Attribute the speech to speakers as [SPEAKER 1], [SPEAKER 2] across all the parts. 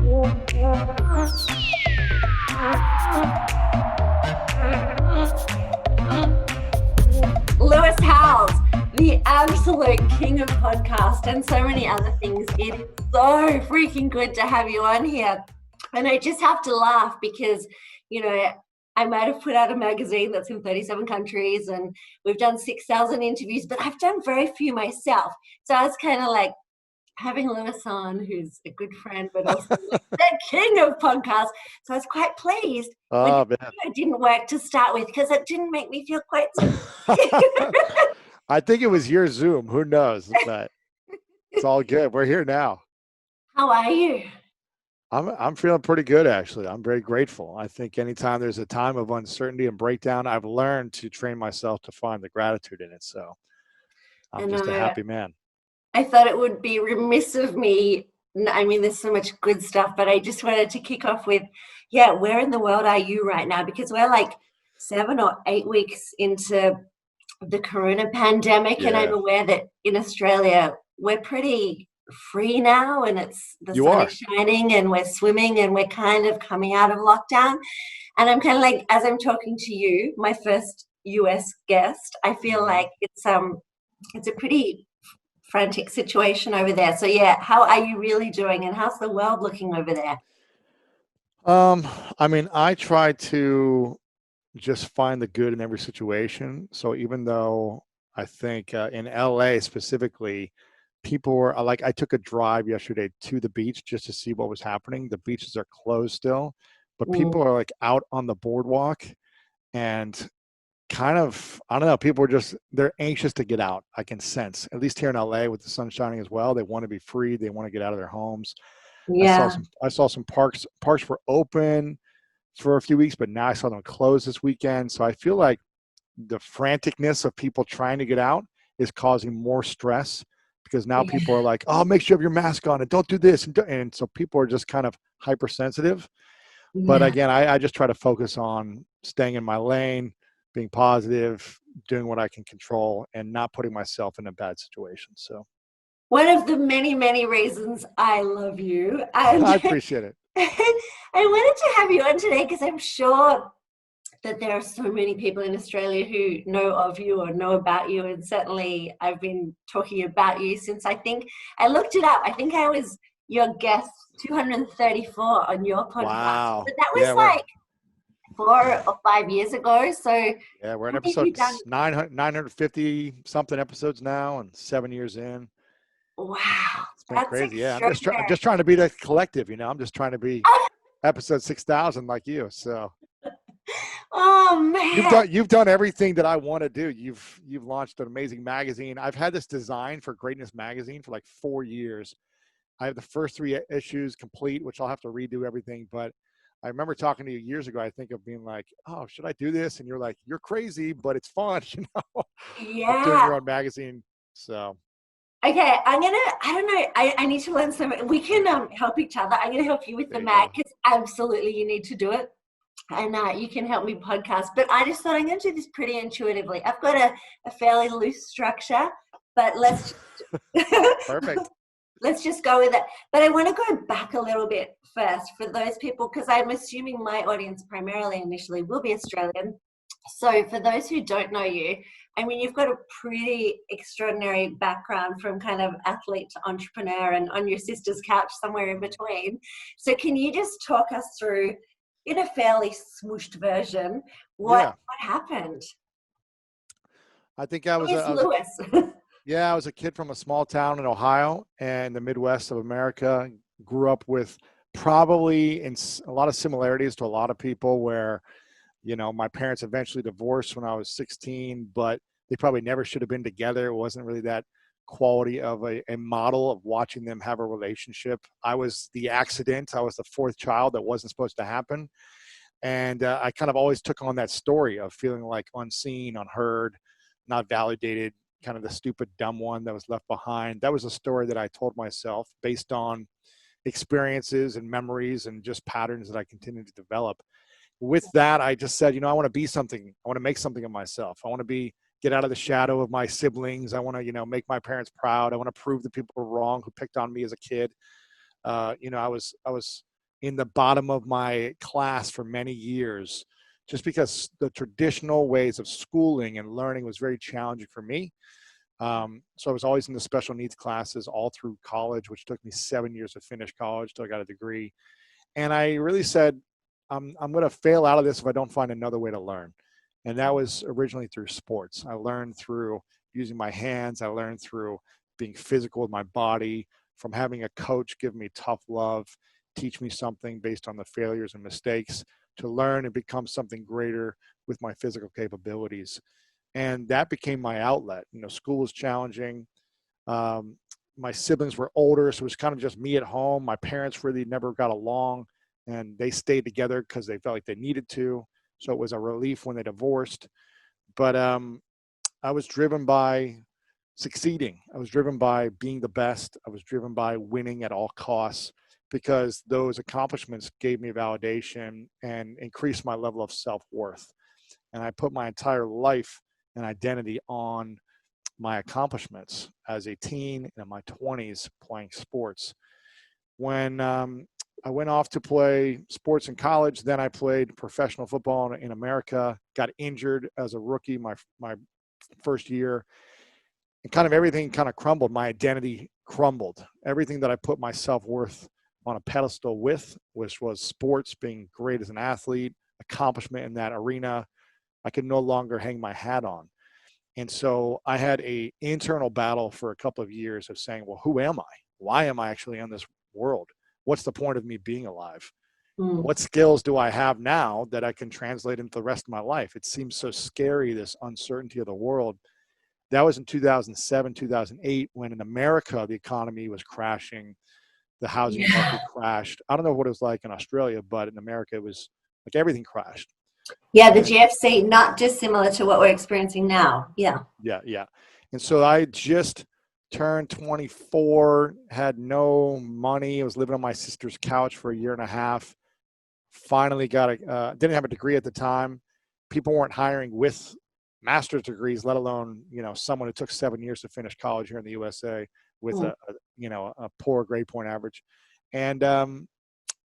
[SPEAKER 1] Lewis Howes, the absolute king of podcast and so many other things. It is so freaking good to have you on here. And I just have to laugh because, I might have put out a magazine that's in 37 countries and we've done 6,000 interviews, but I've done very few myself. So I was kind of like, having Lewis on, who's a good friend, but also like the king of podcasts. So I was quite pleased when it didn't work to start with because it didn't make me feel quite so.
[SPEAKER 2] I think it was your Zoom. Who knows? But it's all good. We're here now.
[SPEAKER 1] How are you?
[SPEAKER 2] I'm feeling pretty good, actually. I'm very grateful. I think anytime there's a time of uncertainty and breakdown, I've learned to train myself to find the gratitude in it. So I'm just a happy man.
[SPEAKER 1] I thought it would be remiss of me. I mean, there's so much good stuff, but I just wanted to kick off with, where in the world are you right now? Because we're like 7 or 8 weeks into the corona pandemic, and I'm aware that in Australia, we're pretty free now, and it's the sun is shining, and we're swimming, and we're kind of coming out of lockdown. And I'm kind of like, as I'm talking to you, my first US guest, I feel like it's a pretty frantic situation over there. So how are you really doing, and how's the world looking over there?
[SPEAKER 2] I mean, I try to just find the good in every situation. So even though I think in LA specifically, people were like, I took a drive yesterday to the beach just to see what was happening. The beaches are closed still, but people are like out on the boardwalk and kind of, I don't know, people are they're anxious to get out. I can sense, at least here in LA with the sun shining as well. They want to be free. They want to get out of their homes. I saw some parks were open for a few weeks, but now I saw them close this weekend. So I feel like the franticness of people trying to get out is causing more stress because now people are like, oh, make sure you have your mask on and don't do this. And so people are just kind of hypersensitive. But again, I just try to focus on staying in my lane, being positive, doing what I can control, and not putting myself in a bad situation. So
[SPEAKER 1] one of the many, many reasons I love you. And
[SPEAKER 2] I appreciate it.
[SPEAKER 1] I wanted to have you on today because I'm sure that there are so many people in Australia who know of you or know about you. And certainly I've been talking about you since I think I looked it up. I think I was your guest 234 on your podcast.
[SPEAKER 2] Wow.
[SPEAKER 1] But that was like 4 or 5 years ago. So
[SPEAKER 2] yeah, we're in episode 950 something episodes now and 7 years in.
[SPEAKER 1] Wow.
[SPEAKER 2] It's been crazy. Yeah. I'm just trying to be the collective, I'm just trying to be episode 6,000 like you. So
[SPEAKER 1] oh man.
[SPEAKER 2] You've done everything that I want to do. You've launched an amazing magazine. I've had this design for Greatness magazine for like 4 years. I have the first 3 issues complete, which I'll have to redo everything. But I remember talking to you years ago, I think, of being like, oh, should I do this? And you're like, you're crazy, but it's fun,
[SPEAKER 1] Yeah.
[SPEAKER 2] Of doing your own magazine. So.
[SPEAKER 1] Okay, I need to learn some. We can help each other. I'm going to help you with the mag because absolutely you need to do it. And you can help me podcast. But I just thought I'm going to do this pretty intuitively. I've got a fairly loose structure, but let's
[SPEAKER 2] Perfect.
[SPEAKER 1] Let's just go with it. But I want to go back a little bit first for those people, because I'm assuming my audience primarily initially will be Australian. So for those who don't know you, I mean, you've got a pretty extraordinary background from kind of athlete to entrepreneur and on your sister's couch somewhere in between. So can you just talk us through, in a fairly smooshed version, what happened?
[SPEAKER 2] I think I was
[SPEAKER 1] Lewis.
[SPEAKER 2] I was a kid from a small town in Ohio and the Midwest of America. Grew up with probably in a lot of similarities to a lot of people where, my parents eventually divorced when I was 16, but they probably never should have been together. It wasn't really that quality of a model of watching them have a relationship. I was the accident. I was the 4th child that wasn't supposed to happen. And I kind of always took on that story of feeling like unseen, unheard, not validated, kind of the stupid, dumb one that was left behind. That was a story that I told myself based on experiences and memories and just patterns that I continued to develop. With that, I just said, I want to be something. I want to make something of myself. I want to get out of the shadow of my siblings. I want to, make my parents proud. I want to prove that people were wrong who picked on me as a kid. I was in the bottom of my class for many years, just because the traditional ways of schooling and learning was very challenging for me. So I was always in the special needs classes all through college, which took me 7 years to finish college till I got a degree. And I really said, I'm going to fail out of this if I don't find another way to learn. And that was originally through sports. I learned through using my hands. I learned through being physical with my body, from having a coach give me tough love, teach me something based on the failures and mistakes, to learn and become something greater with my physical capabilities. And that became my outlet. School was challenging. Um, my siblings were older, so it was kind of just me at home. My parents really never got along, and they stayed together because they felt like they needed to. So it was a relief when they divorced. But I was driven by succeeding. I was driven by being the best. I was driven by winning at all costs, because those accomplishments gave me validation and increased my level of self-worth. And I put my entire life and identity on my accomplishments as a teen and in my 20s playing sports. When I went off to play sports in college, then I played professional football in America, got injured as a rookie my first year, and kind of everything kind of crumbled. My identity crumbled. Everything that I put my self-worth on a pedestal with, which was sports, being great as an athlete, accomplishment in that arena, I could no longer hang my hat on. And so I had a internal battle for a couple of years of saying, well, who am I? Why am I actually in this world? What's the point of me being alive?
[SPEAKER 1] Mm.
[SPEAKER 2] What skills do I have now that I can translate into the rest of my life? It seems so scary, this uncertainty of the world. That was in 2007, 2008, when in America, the economy was crashing. The housing
[SPEAKER 1] Yeah.
[SPEAKER 2] market crashed. I don't know what it was like in Australia, but in America, it was like everything crashed.
[SPEAKER 1] Yeah, the
[SPEAKER 2] And
[SPEAKER 1] GFC, not dissimilar to what we're experiencing now. Yeah.
[SPEAKER 2] yeah, yeah. And so I just turned 24, had no money. I was living on my sister's couch for a year and a half. Finally got didn't have a degree at the time. People weren't hiring with master's degrees, let alone, someone who took 7 years to finish college here in the USA with
[SPEAKER 1] Mm.
[SPEAKER 2] a poor grade point average. And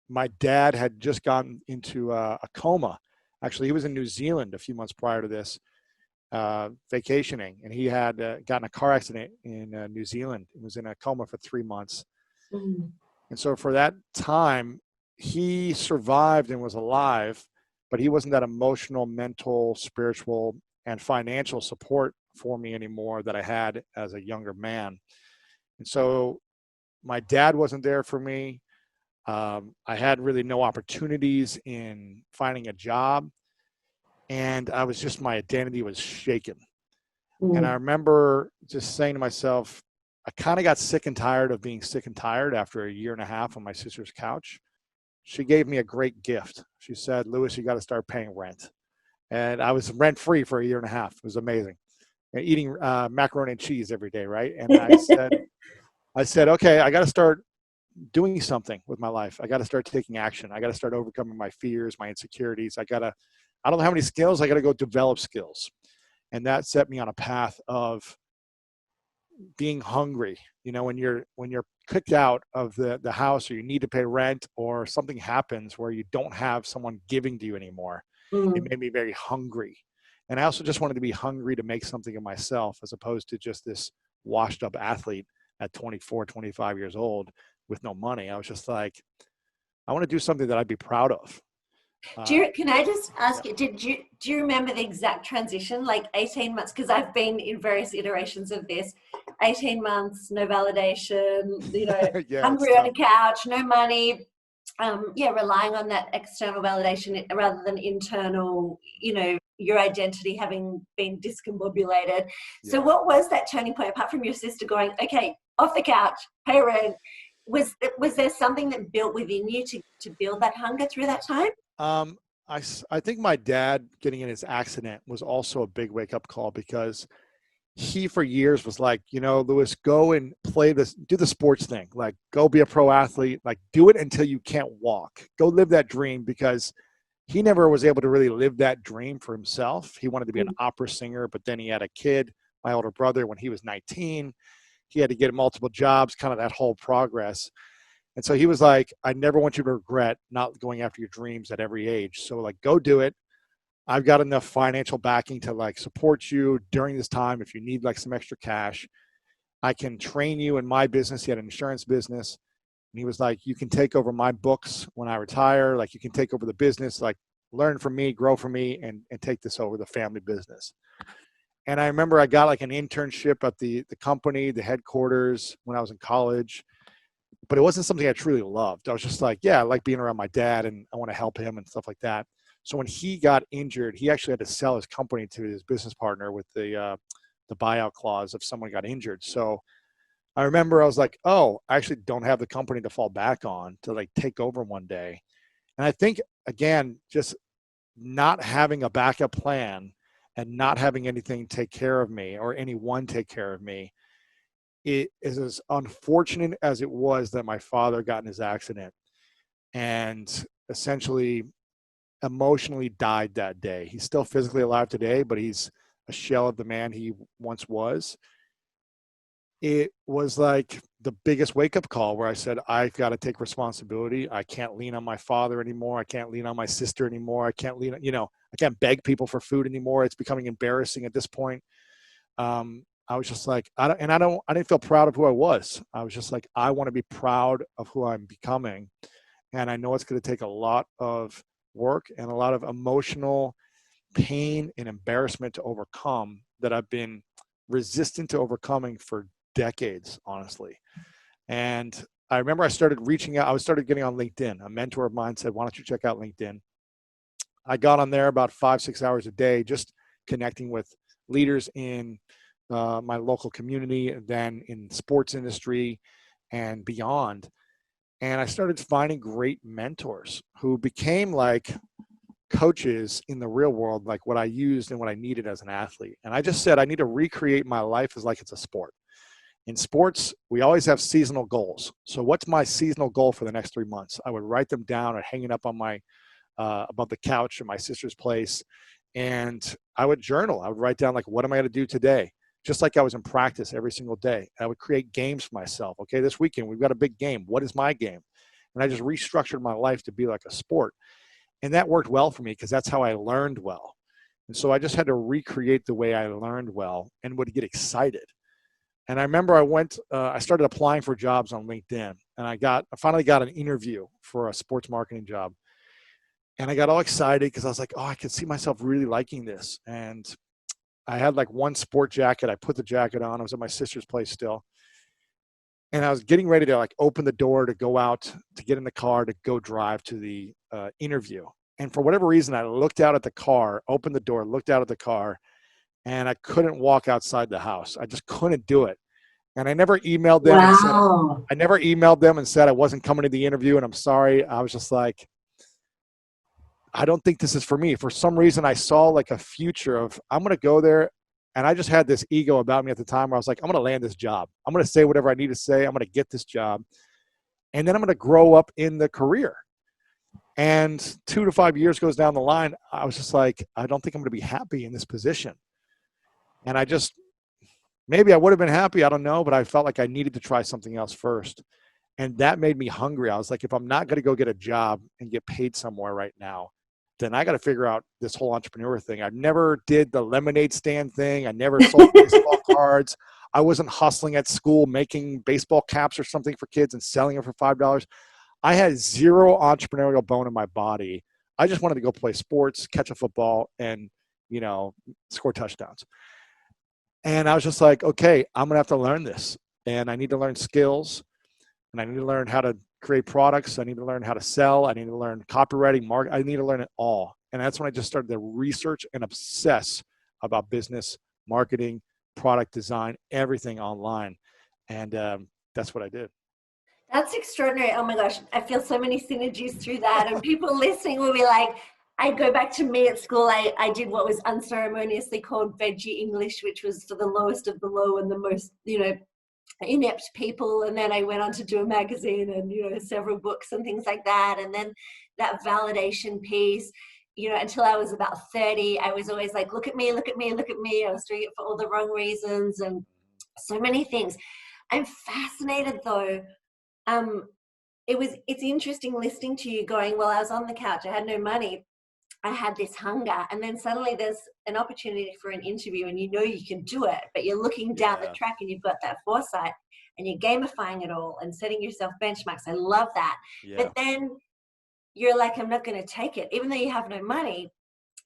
[SPEAKER 2] my dad had just gotten into a coma. Actually, he was in New Zealand a few months prior to this, vacationing, and he had gotten a car accident in New Zealand. He was in a coma for 3 months.
[SPEAKER 1] Mm.
[SPEAKER 2] And so for that time, he survived and was alive, but he wasn't that emotional, mental, spiritual, and financial support for me anymore that I had as a younger man. And so my dad wasn't there for me. I had really no opportunities in finding a job. And my identity was shaken. And I
[SPEAKER 1] Mm.
[SPEAKER 2] remember just saying to myself, I kind of got sick and tired of being sick and tired after a year and a half on my sister's couch. She gave me a great gift. She said, Lewis, you got to start paying rent. And I was rent free for a year and a half. It was amazing. And eating macaroni and cheese every day, right? And I said, okay, I got to start doing something with my life. I got to start taking action. I got to start overcoming my fears, my insecurities. I don't have any skills. I got to go develop skills. And that set me on a path of being hungry. When you're kicked out of the house, or you need to pay rent, or something happens where you don't have someone giving to you anymore, it
[SPEAKER 1] Mm.
[SPEAKER 2] made me very hungry. And I also just wanted to be hungry to make something of myself, as opposed to just this washed up athlete at 24, 25 years old with no money. I was just like, I want to do something that I'd be proud of. uh,
[SPEAKER 1] Can I just
[SPEAKER 2] yeah.
[SPEAKER 1] ask you, do you remember the exact transition, like 18 months? Because I've been in various iterations of this. 18 months, no validation,
[SPEAKER 2] Yeah, it's
[SPEAKER 1] hungry on a
[SPEAKER 2] tough.
[SPEAKER 1] couch, no money. Yeah, relying on that external validation rather than internal, your identity having been discombobulated. So
[SPEAKER 2] Yeah.
[SPEAKER 1] what was that turning point, apart from your sister going, okay, off the couch, pay rent? Was there something that built within you to build that hunger through that time?
[SPEAKER 2] Um, I think my dad getting in his accident was also a big wake up call, because he for years was like, Lewis, go and play this, do the sports thing, like go be a pro athlete, like do it until you can't walk, go live that dream, because he never was able to really live that dream for himself. He wanted to be an
[SPEAKER 1] Mm.
[SPEAKER 2] opera singer, but then he had a kid, my older brother, when he was 19. He had to get multiple jobs, kind of that whole progress. And so he was like, I never want you to regret not going after your dreams at every age. So like, go do it. I've got enough financial backing to like support you during this time. If you need like some extra cash, I can train you in my business. He had an insurance business. And he was like, you can take over my books when I retire. Like you can take over the business, like learn from me, grow from me, and take this over the family business. And I remember I got like an internship at the company, the headquarters when I was in college, but it wasn't something I truly loved. I was just like, yeah, I like being around my dad and I want to help him and stuff like that. So when he got injured, he actually had to sell his company to his business partner with the buyout clause if someone got injured. So I remember I was like, oh, I actually don't have the company to fall back on to like take over one day. And I think again, just not having a backup plan and not having anything take care of me or anyone take care of me, it is as unfortunate as it was that my father got in his accident and essentially emotionally died that day. He's still physically alive today, but he's a shell of the man he once was. It was like the biggest wake up call where I said, I've got to take responsibility. I can't lean on my father anymore. I can't lean on my sister anymore. I can't lean, I can't beg people for food anymore. It's becoming embarrassing at this point. I was just like, I didn't feel proud of who I was. I was just like, I want to be proud of who I'm becoming. And I know it's going to take a lot of work and a lot of emotional pain and embarrassment to overcome that I've been resistant to overcoming for decades, honestly. And I remember I started reaching out. I started getting on LinkedIn. A mentor of mine said, why don't you check out LinkedIn? I got on there about 5, 6 hours a day, just connecting with leaders in my local community, then in sports industry and beyond. And I started finding great mentors who became like coaches in the real world, like what I used and what I needed as an athlete. And I just said, I need to recreate my life as like it's a sport. In sports, we always have seasonal goals. So what's my seasonal goal for the next 3 months? I would write them down or hang it up on my above the couch in my sister's place, and I would journal. I would write down like, what am I going to do today? Just like I was in practice every single day. I would create games for myself. Okay, this weekend we've got a big game. What is my game? And I just restructured my life to be like a sport, and that worked well for me because that's how I learned well. And so I just had to recreate the way I learned well and would get excited. And I remember I started applying for jobs on LinkedIn, and I finally got an interview for a sports marketing job. And I got all excited because I was like, oh, I could see myself really liking this. And I had like one sport jacket. I put the jacket on. I was at my sister's place still. And I was getting ready to like open the door to go out, to get in the car, to go drive to the interview. And for whatever reason, I looked out at the car, opened the door, looked out at the car, and I couldn't walk outside the house. I just couldn't do it. And
[SPEAKER 1] Wow.
[SPEAKER 2] I never emailed them and said I wasn't coming to the interview and I'm sorry. I was just like, I don't think this is for me. For some reason, I saw like a future of I'm going to go there. And I just had this ego about me at the time where I was like, I'm going to land this job. I'm going to say whatever I need to say. I'm going to get this job. And then I'm going to grow up in the career. And 2 to 5 years goes down the line. I was just like, I don't think I'm going to be happy in this position. And maybe I would have been happy. I don't know. But I felt like I needed to try something else first. And that made me hungry. I was like, if I'm not going to go get a job and get paid somewhere right now, then I got to figure out this whole entrepreneur thing. I never did the lemonade stand thing. I never sold baseball cards. I wasn't hustling at school making baseball caps or something for kids and selling them for $5. I had zero entrepreneurial bone in my body. I just wanted to go play sports, catch a football, and score touchdowns. And I was just like, okay, I'm gonna have to learn this, and I need to learn skills, and I need to learn how to create products. I need to learn how to sell. I need to learn copywriting, market. I need to learn it all. And that's when I just started to research and obsess about business, marketing, product design, everything online. And that's what I did.
[SPEAKER 1] That's extraordinary. Oh my gosh, I feel so many synergies through that. And people listening will be like, I go back to me at school. I did what was unceremoniously called veggie English, which was for the lowest of the low and the most, inept people. And then I went on to do a magazine and, several books and things like that. And then that validation piece, until I was about 30, I was always like, look at me, look at me, look at me. I was doing it for all the wrong reasons and so many things. I'm fascinated though. Um, it's interesting listening to you going, well, I was on the couch, I had no money, I had this hunger, and then suddenly there's an opportunity for an interview and you know you can do it, but you're looking down the
[SPEAKER 2] Yeah.
[SPEAKER 1] track and you've got that foresight and you're gamifying it all and setting yourself benchmarks. I love that.
[SPEAKER 2] Yeah.
[SPEAKER 1] But then you're like, I'm not going to take it, even though you have no money,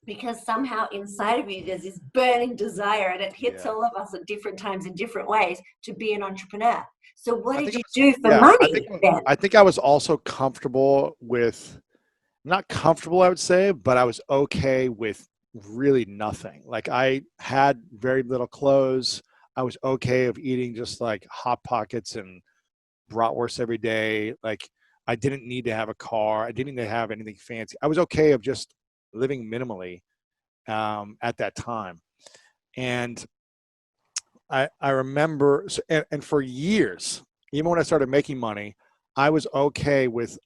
[SPEAKER 1] because somehow inside of you there's this burning desire and it hits
[SPEAKER 2] Yeah.
[SPEAKER 1] all of us at different times in different ways to be an entrepreneur. So what
[SPEAKER 2] I
[SPEAKER 1] did
[SPEAKER 2] think I
[SPEAKER 1] you
[SPEAKER 2] was,
[SPEAKER 1] do for
[SPEAKER 2] yeah,
[SPEAKER 1] money then?
[SPEAKER 2] I think I was also comfortable with, not comfortable, I would say, but I was okay with really nothing. Like I had very little clothes. I was okay of eating just like hot pockets and bratwurst every day. Like I didn't need to have a car. I didn't need to have anything fancy. I was okay of just living minimally at that time. And I remember, and for years, even when I started making money, I was okay with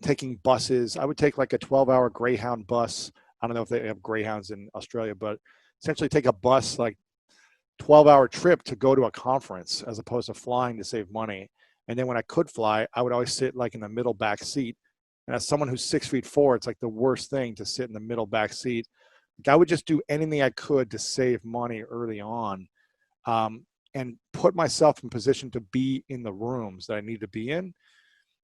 [SPEAKER 2] taking buses. I would take like a 12-hour Greyhound bus. I don't know if they have Greyhounds in Australia, but essentially take a bus like 12-hour trip to go to a conference as opposed to flying to save money. And then when I could fly, I would always sit like in the middle back seat. And as someone who's 6'4", it's like the worst thing to sit in the middle back seat. Like I would just do anything I could to save money early on, um, and put myself in position to be in the rooms that I need to be in,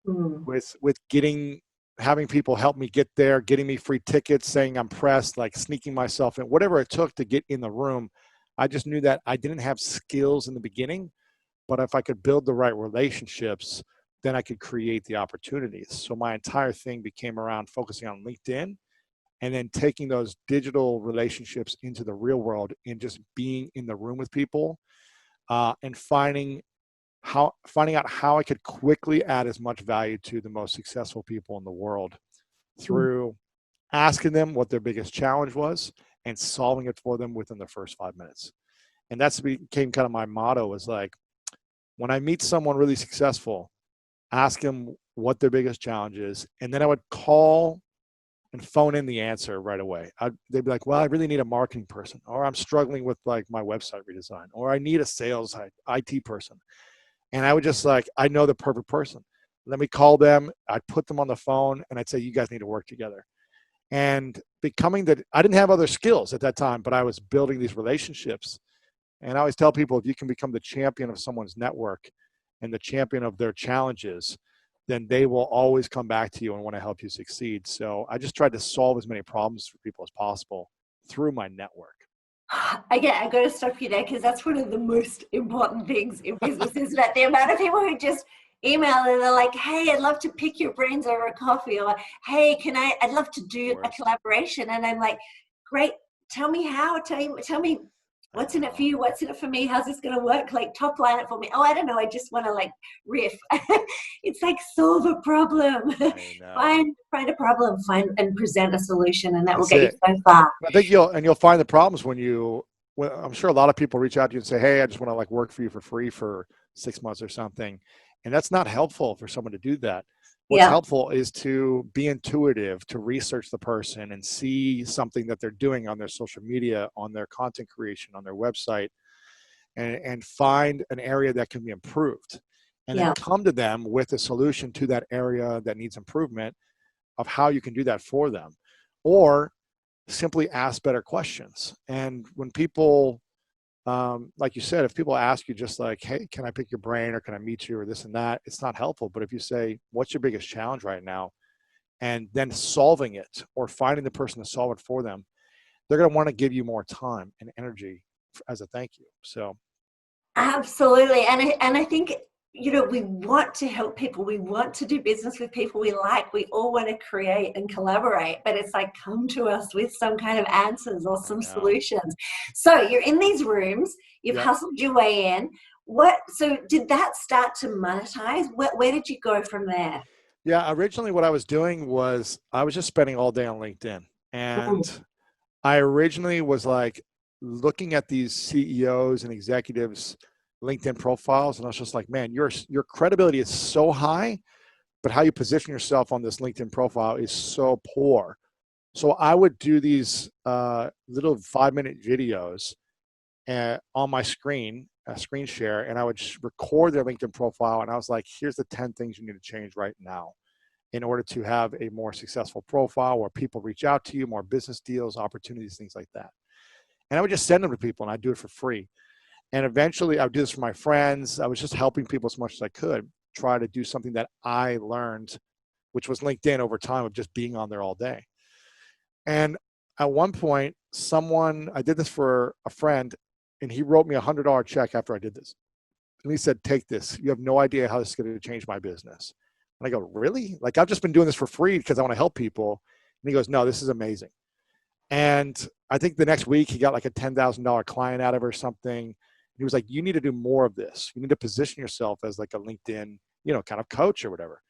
[SPEAKER 1] Mm,
[SPEAKER 2] with getting, having people help me get there, getting me free tickets, saying I'm pressed, like sneaking myself in, whatever it took to get in the room. I just knew that I didn't have skills in the beginning, but if I could build the right relationships, then I could create the opportunities. So my entire thing became around focusing on LinkedIn and then taking those digital relationships into the real world and just being in the room with people, and finding out how I could quickly add as much value to the most successful people in the world
[SPEAKER 1] mm,
[SPEAKER 2] through asking them what their biggest challenge was and solving it for them within the first 5 minutes. And that's became kind of my motto, was like, when I meet someone really successful, ask them what their biggest challenge is. And then I would call and phone in the answer right away. They'd be like, well, I really need a marketing person, or I'm struggling with like my website redesign, or I need a sales IT person. And I would just like, I know the perfect person. Let me call them. I'd put them on the phone and I'd say, you guys need to work together. And becoming that, I didn't have other skills at that time, but I was building these relationships. And I always tell people, if you can become the champion of someone's network and the champion of their challenges, then they will always come back to you and want to help you succeed. So I just tried to solve as many problems for people as possible through my network.
[SPEAKER 1] Again, I got to stop you there because that's one of the most important things in business, isn't it? The amount of people who just email and they're like, "Hey, I'd love to pick your brains over a coffee," or "Hey, I'd love to do a
[SPEAKER 2] Worst.
[SPEAKER 1] collaboration." And I'm like, "Great, tell me how. Tell me
[SPEAKER 2] I
[SPEAKER 1] what's in it for
[SPEAKER 2] know.
[SPEAKER 1] you. What's in it for me? How's this going to work? Like, top line it for me." Oh, I don't know. I just want to like riff. It's like solve a problem,
[SPEAKER 2] I know.
[SPEAKER 1] find a problem, find and present a solution, and that will
[SPEAKER 2] That's
[SPEAKER 1] get you
[SPEAKER 2] it.
[SPEAKER 1] so far.
[SPEAKER 2] I think you'll find the problems when I'm sure a lot of people reach out to you and say, hey, I just want to like work for you for free for 6 months or something. And that's not helpful for someone to do that. What's
[SPEAKER 1] Yeah,
[SPEAKER 2] helpful is to be intuitive, to research the person and see something that they're doing on their social media, on their content creation, on their website, and find an area that can be improved. And then
[SPEAKER 1] yeah.
[SPEAKER 2] come to them with a solution to that area that needs improvement, of how you can do that for them. Or simply ask better questions. And when people, like you said, if people ask you just like, hey, can I pick your brain, or can I meet you, or this and that, it's not helpful. But if you say, what's your biggest challenge right now? And then solving it or finding the person to solve it for them, they're going to want to give you more time and energy as a thank you. So,
[SPEAKER 1] Absolutely. And I think, we want to help people. We want to do business with people we like. We all want to create and collaborate, but it's like, come to us with some kind of answers or
[SPEAKER 2] I
[SPEAKER 1] some
[SPEAKER 2] know.
[SPEAKER 1] solutions. So you're in these rooms, you've
[SPEAKER 2] Yep.
[SPEAKER 1] hustled your way in. So did that start to monetize? Where did you go from there?
[SPEAKER 2] Yeah. Originally, what I was doing was I was just spending all day on LinkedIn.
[SPEAKER 1] Mm,
[SPEAKER 2] And I originally was like looking at these CEOs and executives' LinkedIn profiles, and I was just like, man, your credibility is so high, but how you position yourself on this LinkedIn profile is so poor. So I would do these little 5-minute videos on my screen, a screen share, and I would record their LinkedIn profile, and I was like, here's the 10 things you need to change right now. in order to have a more successful profile where people reach out to you, more business deals, opportunities, things like that. And I would just send them to people and I'd do it for free. And eventually I would do this for my friends. I was just helping people as much as I could, try to do something that I learned, which was LinkedIn over time of just being on there all day. And at one point, I did this for a friend, and he wrote me $100 check after I did this. And he said, take this. You have no idea how this is going to change my business. And I go, really? Like, I've just been doing this for free because I want to help people. And he goes, no, this is amazing. And I think the next week he got like a $10,000 client out of it or something. He was like, you need to do more of this. You need to position yourself as like a LinkedIn, kind of coach or whatever.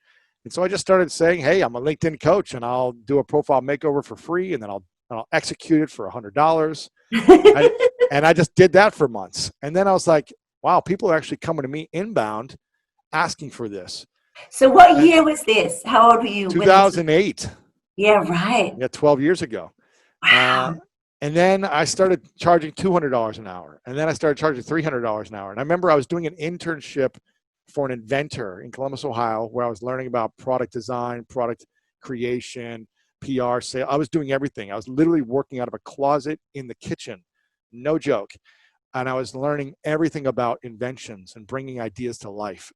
[SPEAKER 2] And so I just started saying, hey, I'm a LinkedIn coach and I'll do a profile makeover for free and then I'll execute it for $100. And I just did that for months. And then I was like, wow, people are actually coming to me inbound asking for this.
[SPEAKER 1] So what year was this? How old were you when this was?
[SPEAKER 2] 2008.
[SPEAKER 1] Yeah, right.
[SPEAKER 2] Yeah, 12 years ago.
[SPEAKER 1] Wow.
[SPEAKER 2] And then I started charging $200 an hour. And then I started charging $300 an hour. And I remember I was doing an internship for an inventor in Columbus, Ohio, where I was learning about product design, product creation, PR, sale. I was doing everything. I was literally working out of a closet in the kitchen. No joke. And I was learning everything about inventions and bringing ideas to life,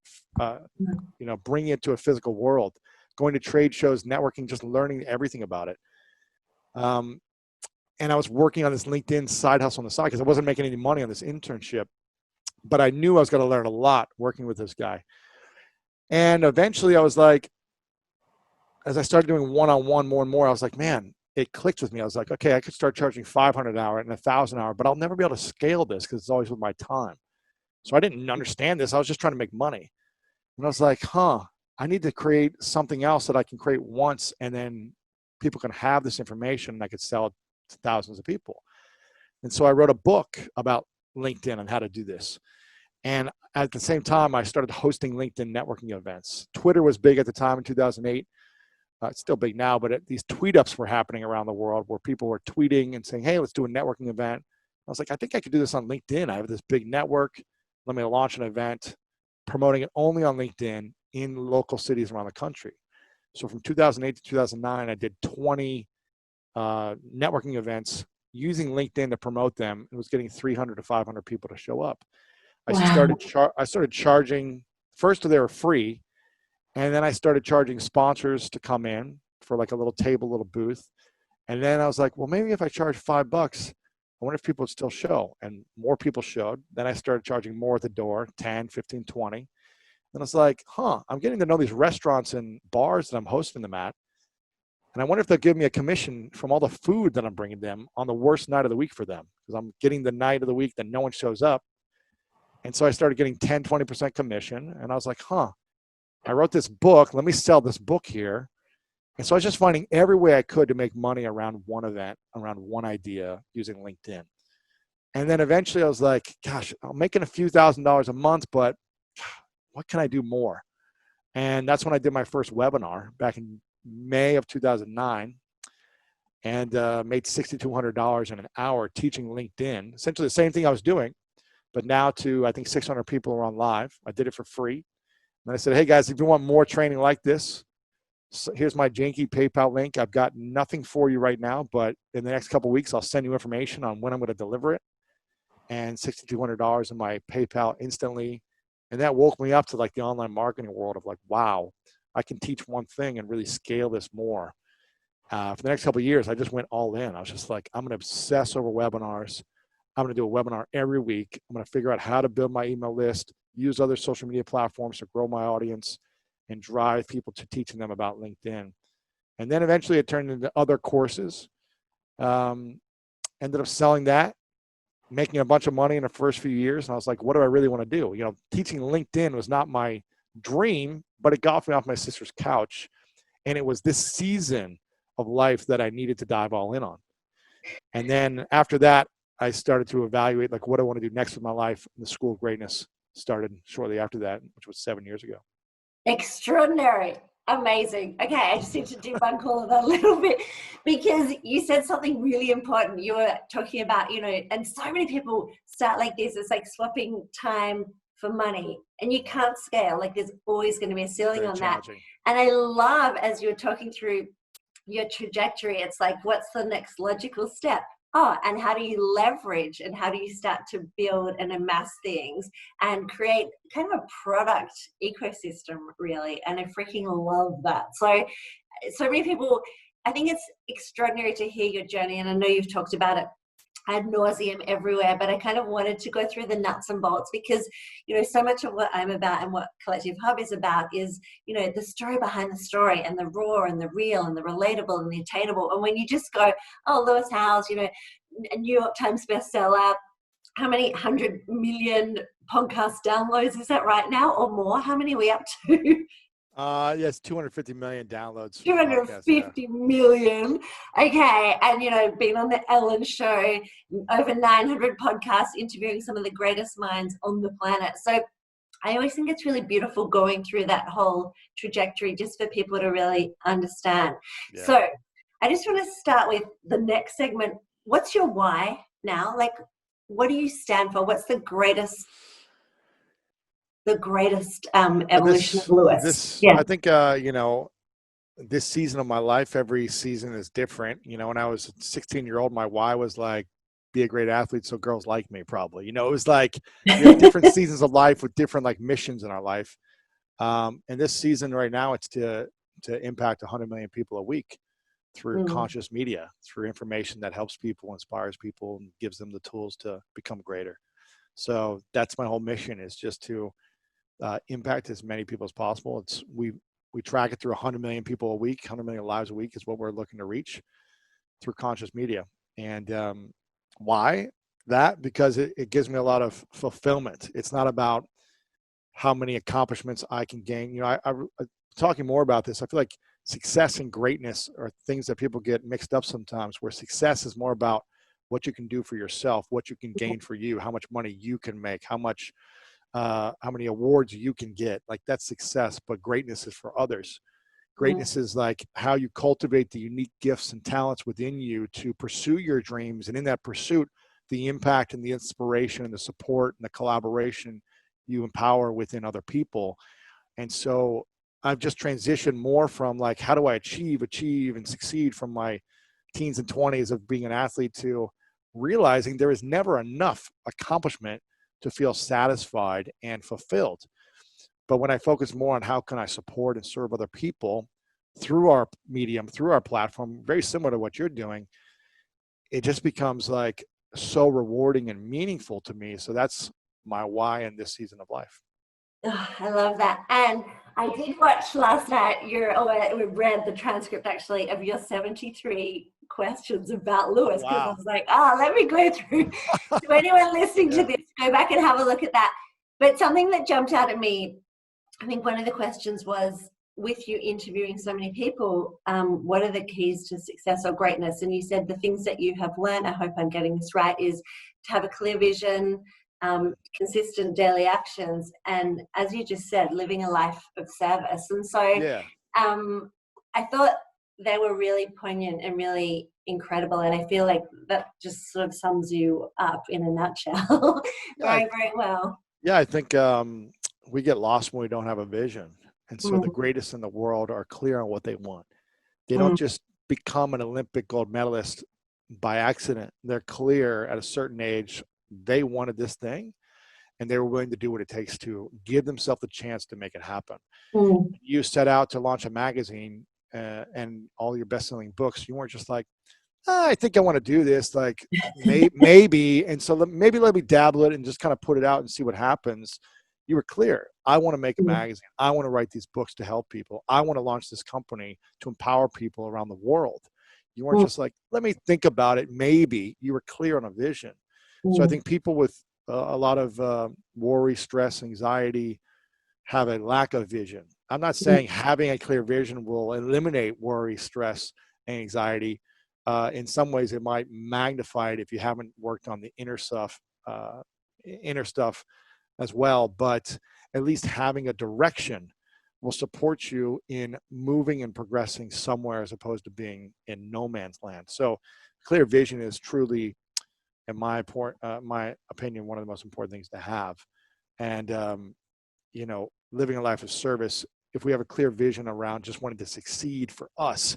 [SPEAKER 2] bringing it to a physical world, going to trade shows, networking, just learning everything about it. And I was working on this LinkedIn side hustle on the side because I wasn't making any money on this internship, but I knew I was going to learn a lot working with this guy. And eventually I was like, as I started doing one-on-one more and more, I was like, man, it clicked with me. I was like, okay, I could start charging 500 an hour and 1,000 an hour, but I'll never be able to scale this because it's always with my time. So I didn't understand this. I was just trying to make money. And I was like, I need to create something else that I can create once and then people can have this information and I could sell it to thousands of people. And so I wrote a book about LinkedIn and how to do this. And at the same time, I started hosting LinkedIn networking events. Twitter was big at the time in 2008. It's still big now, but these tweet ups were happening around the world where people were tweeting and saying, hey, let's do a networking event. I was like, I think I could do this on LinkedIn. I have this big network. Let me launch an event, promoting it only on LinkedIn in local cities around the country. So from 2008 to 2009, I did 20 networking events using LinkedIn to promote them. It was getting 300 to 500 people to show up. I
[SPEAKER 1] Wow.
[SPEAKER 2] started charging. First, they were free. And then I started charging sponsors to come in for like a little table, little booth. And then I was like, well, maybe if I charge $5, I wonder if people would still show. And more people showed. Then I started charging more at the door, 10, 15, 20. And I was like, I'm getting to know these restaurants and bars that I'm hosting them at. And I wonder if they'll give me a commission from all the food that I'm bringing them on the worst night of the week for them. Because I'm getting the night of the week that no one shows up. And so I started getting 10, 20% commission. And I was like, I wrote this book. Let me sell this book here. And so I was just finding every way I could to make money around one event, around one idea using LinkedIn. And then eventually I was like, gosh, I'm making a few $1,000s a month, but what can I do more? And that's when I did my first webinar back in May of 2009 and made $6,200 in an hour teaching LinkedIn. Essentially the same thing I was doing, but now to, I think, 600 people are on live. I did it for free. And I said, hey guys, if you want more training like this, so here's my janky PayPal link. I've got nothing for you right now, but in the next couple of weeks, I'll send you information on when I'm going to deliver it. And $6,200 in my PayPal instantly. And that woke me up to like the online marketing world of like, wow, I can teach one thing and really scale this more. For the next couple of years, I just went all in. I was just like, I'm going to obsess over webinars. I'm going to do a webinar every week. I'm going to figure out how to build my email list, use other social media platforms to grow my audience and drive people to teaching them about LinkedIn. And then eventually it turned into other courses. Ended up selling that, making a bunch of money in the first few years. And I was like, what do I really want to do? Teaching LinkedIn was not my dream, but it got me off my sister's couch. And it was this season of life that I needed to dive all in on. And then after that, I started to evaluate like what I want to do next with my life. And the School of Greatness started shortly after that, which was 7 years ago.
[SPEAKER 1] Extraordinary. Amazing. Okay, I just need to debunk all of that a little bit because you said something really important. You were talking about, and so many people start like this. It's like swapping time for money and you can't scale. Like there's always going to be a ceiling
[SPEAKER 2] Very
[SPEAKER 1] on that.
[SPEAKER 2] challenging.
[SPEAKER 1] And I love, as you're talking through your trajectory, it's like, what's the next logical step? Oh, and how do you leverage and how do you start to build and amass things and create kind of a product ecosystem, really? And I freaking love that. So many people, I think it's extraordinary to hear your journey, and I know you've talked about it ad nauseum everywhere, but I kind of wanted to go through the nuts and bolts because, so much of what I'm about and what Collective Hub is about is, the story behind the story and the raw and the real and the relatable and the attainable. And when you just go, oh, Lewis Howes, a New York Times bestseller, how many 100 million podcast downloads is that right now or more? How many are we up to?
[SPEAKER 2] Yes, 250 million downloads for the podcast.
[SPEAKER 1] 250 million. Okay. And, being on the Ellen show, over 900 podcasts, interviewing some of the greatest minds on the planet. So I always think it's really beautiful going through that whole trajectory just for people to really understand.
[SPEAKER 2] Yeah.
[SPEAKER 1] So I just want to start with the next segment. What's your why now? Like, what do you stand for? What's the greatest evolution of Lewis?
[SPEAKER 2] I think, this season of my life, every season is different. When I was a 16-year-old, my why was like, be a great athlete so girls like me, probably. It was like we have different seasons of life with different like missions in our life. And this season right now, it's to impact 100 million people a week through conscious media, through information that helps people, inspires people, and gives them the tools to become greater. So that's my whole mission, is just to impact as many people as possible. We track it through 100 million people a week, 100 million lives a week is what we're looking to reach through conscious media. And why that? Because it gives me a lot of fulfillment. It's not about how many accomplishments I can gain. I'm talking more about this. I feel like success and greatness are things that people get mixed up sometimes, where success is more about what you can do for yourself, what you can gain for you, how much money you can make, how many awards you can get. Like, that's success, but greatness is for others. Greatness is like how you cultivate the unique gifts and talents within you to pursue your dreams. And in that pursuit, the impact and the inspiration and the support and the collaboration you empower within other people. And so I've just transitioned more from like, how do I achieve and succeed from my teens and 20s of being an athlete, to realizing there is never enough accomplishment to feel satisfied and fulfilled. But when I focus more on how can I support and serve other people through our medium, through our platform, very similar to what you're doing, it just becomes like so rewarding and meaningful to me. So that's my why in this season of life.
[SPEAKER 1] Oh, I love that. And I did watch last night we read the transcript actually of your 73 questions about Lewis, because I was like, let me go through. So anyone listening to this, go back and have a look at that. But something that jumped out at me, I think one of the questions was, with you interviewing so many people, what are the keys to success or greatness? And you said the things that you have learned, I hope I'm getting this right, is to have a clear vision, consistent daily actions, and, as you just said, living a life of service. And so I thought they were really poignant and really incredible, and I feel like that just sort of sums you up in a nutshell. Very, very well.
[SPEAKER 2] Yeah, I think we get lost when we don't have a vision. And so the greatest in the world are clear on what they want. They don't just become an Olympic gold medalist by accident. They're clear at a certain age. They wanted this thing, and they were willing to do what it takes to give themselves the chance to make it happen. You set out to launch a magazine and all your best-selling books. You weren't just like, I think I want to do this, like maybe. And so maybe let me dabble it and just kind of put it out and see what happens. You were clear. I want to make a magazine. I want to write these books to help people. I want to launch this company to empower people around the world. You weren't just like, let me think about it. Maybe. You were clear on a vision. So I think people with a lot of worry, stress, anxiety have a lack of vision. I'm not saying having a clear vision will eliminate worry, stress, and anxiety. In some ways, it might magnify it if you haven't worked on the inner stuff as well. But at least having a direction will support you in moving and progressing somewhere, as opposed to being in no man's land. So clear vision is truly, in my opinion, one of the most important things to have. And living a life of service if we have a clear vision around just wanting to succeed for us,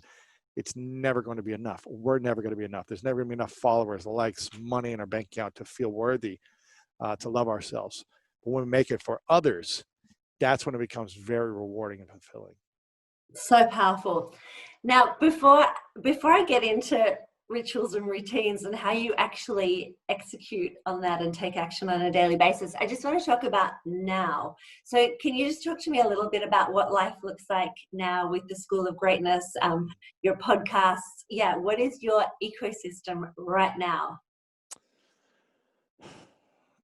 [SPEAKER 2] it's never going to be enough. We're never going to be enough. There's never going to be enough followers, likes, money in our bank account to feel worthy, to love ourselves. But when we make it for others, that's when it becomes very rewarding and fulfilling.
[SPEAKER 1] So powerful. Now, before I get into rituals and routines and how you actually execute on that and take action on a daily basis, I just want to talk about now. So can you just talk to me a little bit about what life looks like now with the School of Greatness, your podcasts? Yeah, what is your ecosystem right now?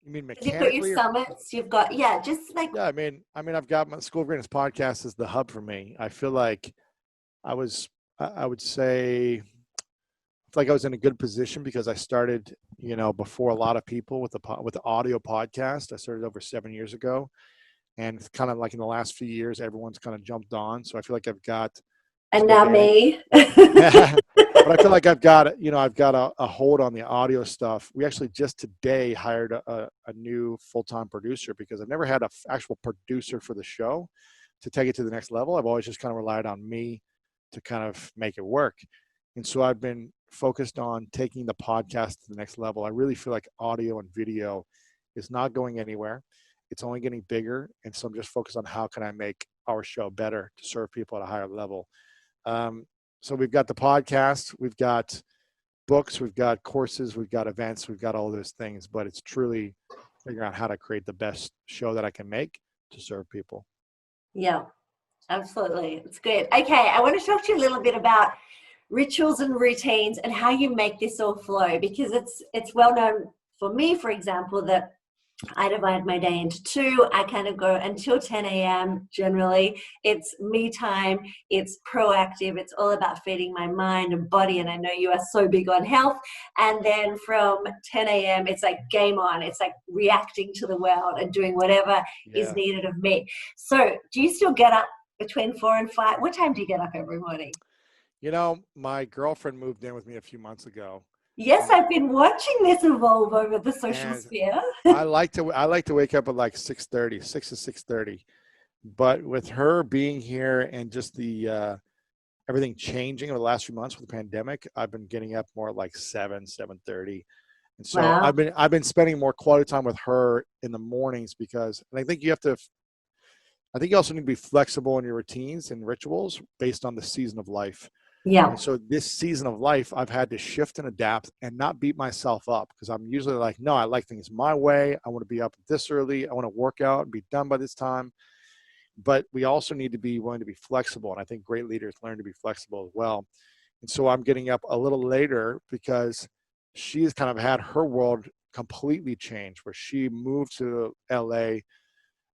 [SPEAKER 2] You mean
[SPEAKER 1] You've got your
[SPEAKER 2] mechanically?
[SPEAKER 1] summits, you've got, yeah, just like,
[SPEAKER 2] Yeah, I mean, I've got my School of Greatness podcast is the hub for me. I feel like I would say, it's like I was in a good position because I started, before a lot of people with the audio podcast. I started over 7 years ago, and it's kind of like in the last few years, everyone's kind of jumped on. So I feel like I've got
[SPEAKER 1] and
[SPEAKER 2] some
[SPEAKER 1] now
[SPEAKER 2] advantage.
[SPEAKER 1] me.
[SPEAKER 2] But I feel like I've got a hold on the audio stuff. We actually just today hired a new full-time producer because I've never had an actual producer for the show to take it to the next level. I've always just kind of relied on me to kind of make it work. And so I've been focused on taking the podcast to the next level. I really feel like audio and video is not going anywhere. It's only getting bigger. And so I'm just focused on how can I make our show better to serve people at a higher level. So we've got the podcast, we've got books, we've got courses, we've got events, we've got all those things, but it's truly figuring out how to create the best show that I can make to serve people.
[SPEAKER 1] Yeah, absolutely. It's good. Okay, I want to talk to you a little bit about rituals and routines and how you make this all flow, because it's well known for me, for example, that I divide my day into two. I kind of go until 10 a.m. generally. It's me time. It's proactive. It's all about feeding my mind and body. And I know you are so big on health. And then from 10 a.m., it's like game on. It's like reacting to the world and doing whatever is
[SPEAKER 2] Yeah.
[SPEAKER 1] needed of me. So do you still get up between 4 and 5? What time do you get up every morning?
[SPEAKER 2] My girlfriend moved in with me a few months ago,
[SPEAKER 1] Yes,
[SPEAKER 2] and
[SPEAKER 1] I've been watching this evolve over the social
[SPEAKER 2] and
[SPEAKER 1] sphere.
[SPEAKER 2] I like to wake up at like 6:30, 6 to 6:30. But with her being here and just the everything changing over the last few months with the pandemic, I've been getting up more at like 7:30. And so
[SPEAKER 1] Wow.
[SPEAKER 2] I've been spending more quality time with her in the mornings because, and I think you also need to be flexible in your routines and rituals based on the season of life.
[SPEAKER 1] Yeah.
[SPEAKER 2] And so this season of life, I've had to shift and adapt and not beat myself up because I'm usually like, no, I like things my way. I want to be up this early. I want to work out and be done by this time. But we also need to be willing to be flexible. And I think great leaders learn to be flexible as well. And so I'm getting up a little later because she's kind of had her world completely change where she moved to LA